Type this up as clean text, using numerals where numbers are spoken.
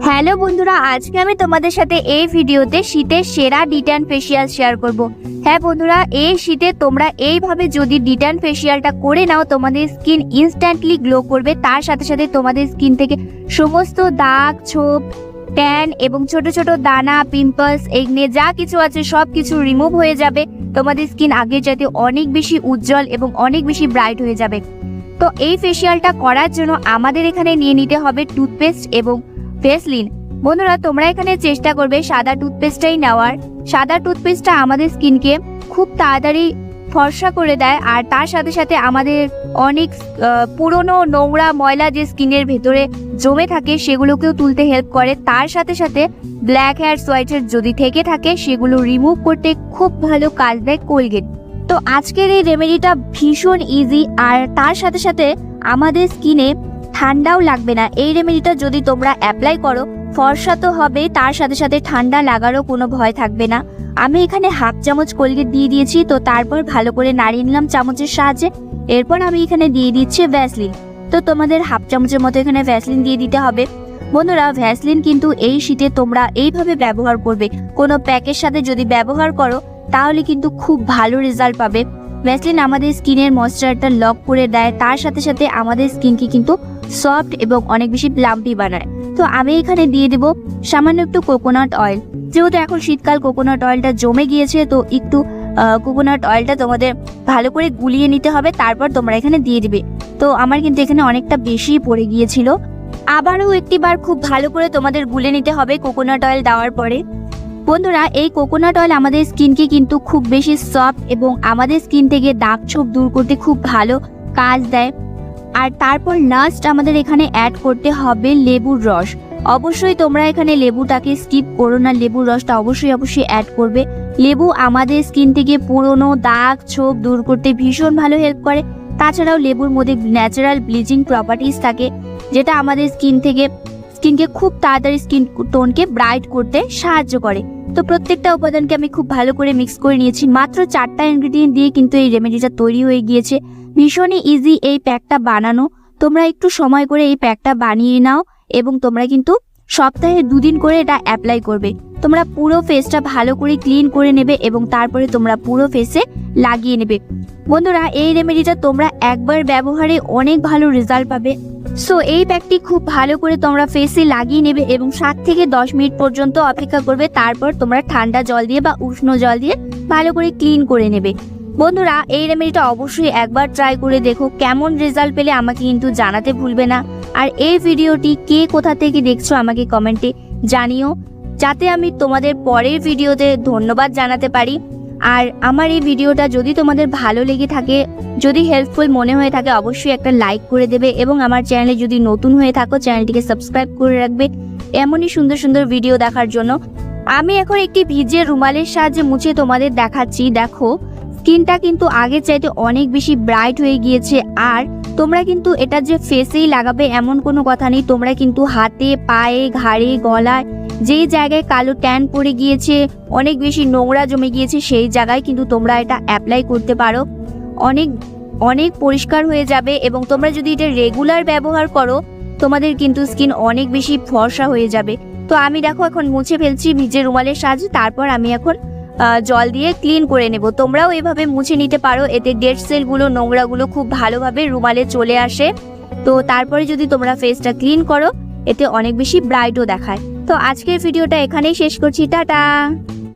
Hello বন্ধুরা, আজকে আমি তোমাদের সাথে এই ভিডিওতে শীতের সেরা ডিট্যান ফেসিয়াল শেয়ার করব। হ্যাঁ বন্ধুরা, এই শীতে তোমরা এইভাবে যদি ডিট্যান ফেসিয়ালটা করে নাও, তোমাদের স্কিন ইনস্ট্যান্টলি গ্লো করবে। তার সাথে সাথে তোমাদের স্কিন থেকে সমস্ত দাগ, ছোপ, ট্যান এবং ছোট ছোট দানা, পিম্পলস, একনে যা কিছু আছে সব কিছু রিমুভ হয়ে যাবে। তোমাদের স্কিন আগের চাইতে অনেক বেশি উজ্জ্বল এবং অনেক বেশি ব্রাইট হয়ে যাবে। তো এই ফেসিয়ালটা করার জন্য আমাদের এখানে নিয়ে নিতে হবে টুথপেস্ট এবং ভ্যাসলিন। বন্ধুরা, তোমরা এখানে চেষ্টা করবে সাদা টুথপেস্টটাই নেওয়ার। সাদা টুথপেস্টটা আমাদের স্কিনকে খুব তাড়াতাড়ি ফর্সা করে দেয়, আর তার সাথে সাথে আমাদের অনেক পুরনো নোংরা ময়লা যে স্কিনের ভেতরে জমে থাকে সেগুলোকেও তুলতে হেল্প করে। তার সাথে সাথে ব্ল্যাক হেয়ারস, হোয়াইট হেয়ার যদি থেকে থাকে সেগুলো রিমুভ করতে খুব ভালো কাজ দেয় কোলগেট। তো আজকের এই রেমেডিটা ভীষণ ইজি, আর তার সাথে সাথে আমাদের স্কিনে ঠান্ডাও লাগবে না। এই রেমেডিটা যদি তোমরা অ্যাপ্লাই করো, ফর্সা তো হবে, তার সাথে সাথে ঠান্ডা লাগারও কোনো ভয় থাকবে না। আমি এখানে হাফ চামচ কোলগেট দিয়ে দিয়েছি, তো তারপর ভালো করে নাড়িয়ে নিলাম চামচের সাহায্যে। এরপর আমি এখানে দিয়ে দিচ্ছি ভ্যাসলিন। তো তোমাদের হাফ চামচের মতো এখানে ভ্যাসলিন দিয়ে দিতে হবে। বন্ধুরা, ভ্যাসলিন কিন্তু এই শীতে তোমরা এইভাবে ব্যবহার করবে। কোনো প্যাকের সাথে যদি ব্যবহার করো তাহলে কিন্তু খুব ভালো রেজাল্ট পাবে। ভ্যাসলিন আমাদের স্কিনের ময়েশ্চারটা লক করে দেয়, তার সাথে সাথে আমাদের স্কিনকে কিন্তু সফট এবং অনেক বেশি প্লাম্পি বানায়। তো আমি এখানে দিয়ে দেব সামান্য একটু কোকোনাট অয়েল। যেহেতু এখন শীতকাল, কোকোনাট অয়েলটা জমে গিয়েছে, তো একটু কোকোনাট অয়েলটা তোমাদের ভালো করে গুলিয়ে নিতে হবে, তারপর তোমরা এখানে দিয়ে দিবে। তো আমার কিন্তু এখানে অনেকটা বেশি পড়ে গিয়েছিল। আবারও একটিবার খুব ভালো করে তোমাদের গুলে নিতে হবে কোকোনাট অয়েল দেওয়ার পরে। বন্ধুরা, এই কোকোনাট অয়েল আমাদের স্কিনকে কিন্তু খুব বেশি সফট এবং আমাদের স্কিন থেকে দাগ ছোপ দূর করতে খুব ভালো কাজ দেয়। আর তারপর লাস্ট আমাদের এখানে অ্যাড করতে হবে লেবুর রস। অবশ্যই তোমরা এখানে লেবুটাকে স্কিপ করো না, লেবুর রসটা অবশ্যই অ্যাড করবে। লেবু আমাদের স্কিন থেকে পুরনো দাগ ছোপ দূর করতে ভীষণ ভালো হেল্প করে। তাছাড়াও লেবুর মধ্যে ন্যাচারাল ব্লিচিং প্রপার্টিস থাকে, যেটা আমাদের স্কিনকে খুব তাড়াতাড়ি স্কিন টোনকে ব্রাইট করতে সাহায্য করে। তো প্রত্যেকটা উপাদানকে আমি খুব ভালো করে মিক্স করে নিয়েছি। মাত্র 4টা ইনগ্রেডিয়েন্ট দিয়ে কিন্তু এই রেমেডিটা তৈরি হয়ে গিয়েছে। ভীষণই ইজি এই প্যাকটা বানানো। তোমরা একটু সময় করে এই প্যাকটা বানিয়ে নাও এবং তোমরা কিন্তু সপ্তাহে 2 দিন করে এটা অ্যাপ্লাই করবে। তোমরা পুরো ফেসটা ভালো করে ক্লিন করে নেবে এবং তারপরে তোমরা পুরো ফেসে লাগিয়ে নেবে। বন্ধুরা, এই রেমেডিটা তোমরা একবার ব্যবহারে অনেক ভালো রেজাল্ট পাবে। সো এই প্যাকটি খুব ভালো করে তোমরা ফেসে লাগিয়ে নেবে এবং 7 থেকে 10 মিনিট পর্যন্ত অপেক্ষা করবে। তারপর তোমরা ঠান্ডা জল দিয়ে বা উষ্ণ জল দিয়ে ভালো করে ক্লিন করে নেবে। বন্ধুরা, এই রেমেডিটা অবশ্যই একবার ট্রাই করে দেখো। কেমন রেজাল্ট পেলে আমাকে কিন্তু জানাতে ভুলবে না। আর এই ভিডিওটি কে কোথা থেকে দেখছো আমাকে কমেন্টে জানিও, যাতে আমি তোমাদের পরের ভিডিওতে ধন্যবাদ জানাতে পারি। আর আমার এই ভিডিওটা যদি তোমাদের ভালো লেগে থাকে, যদি হেল্পফুল মনে হয়ে থাকে, অবশ্যই একটা লাইক করে দেবে এবং আমার চ্যানেলে যদি নতুন হয়ে থাকো চ্যানেলটিকে সাবস্ক্রাইব করে রাখবে এমনই সুন্দর সুন্দর ভিডিও দেখার জন্য। আমি এখন একটি ভিজে রুমালের সাহায্যে মুছে তোমাদের দেখাচ্ছি। দেখো, স্কিনটা কিন্তু আগের চাইতে অনেক বেশি ব্রাইট হয়ে গিয়েছে। আর তোমরা কিন্তু এটা যে ফেসেই লাগাবে এমন কোনো কথা নেই। তোমরা কিন্তু হাতে, পায়ে, ঘাড়ে, গলায় যেই জায়গায় কালো ট্যান পড়ে গিয়েছে, অনেক বেশি নোংরা জমে গিয়েছে, সেই জায়গায় কিন্তু তোমরা এটা অ্যাপ্লাই করতে পারো। অনেক অনেক পরিষ্কার হয়ে যাবে এবং তোমরা যদি এটা রেগুলার ব্যবহার করো তোমাদের কিন্তু স্কিন অনেক বেশি ফর্সা হয়ে যাবে। তো আমি দেখো এখন মুছে ফেলছি ভিজে রুমালের সাহায্যে। তারপর আমি এখন জল দিয়ে ক্লিন করে নেব। তোমরাও এভাবে মুছে নিতে পারো, এতে ডেড সেলগুলো, নোংরাগুলো খুব ভালোভাবে রুমালে চলে আসে। তো তারপরে যদি তোমরা ফেসটা ক্লিন করো এতে অনেক বেশি ব্রাইটও দেখায়। তো আজকের ভিডিওটা এখানেই শেষ করছি। টাটা।